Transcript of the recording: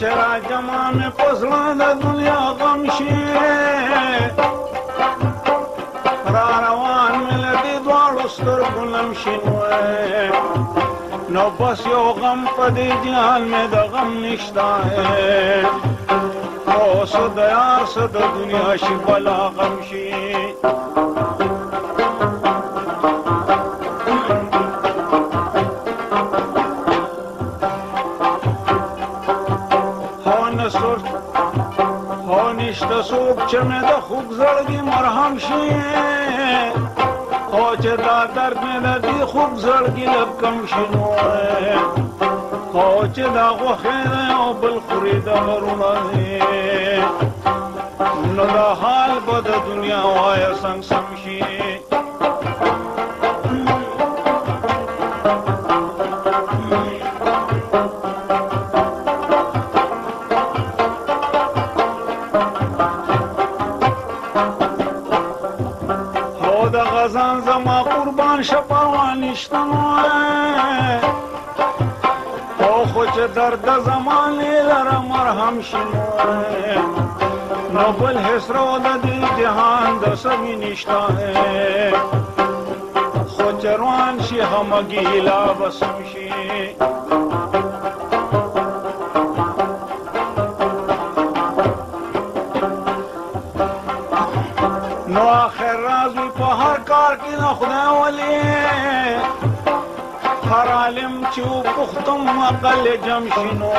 چرا جمان پسلان دنیا غمشی را روان ملدی دوارو سترگو نمشنوه نو بس یو غم پدی جهان میں دا غم نشتا ہے او سد یار سد دنیا شی بلا غمشی نشته څوک چې مې د خوږ زړګي مرهم شي او چې دا درد مې د دې خوږ زړګي لږ کم شي نو او چې دا غوښې دی او بل خوري د غرونه نو دا حال به د دنیا وایه سم سم شي غزان زما قربان شپروان نشتن او خو چې درد زمانې لره مرهم شنو نو بل حسرو د دې جهان د سمې نشته خو چې روان شي همګي لا بسم شي نو آخر راز وی په هر کار کې نه خدای ولی هر عالم چې پختم عقل جم شنو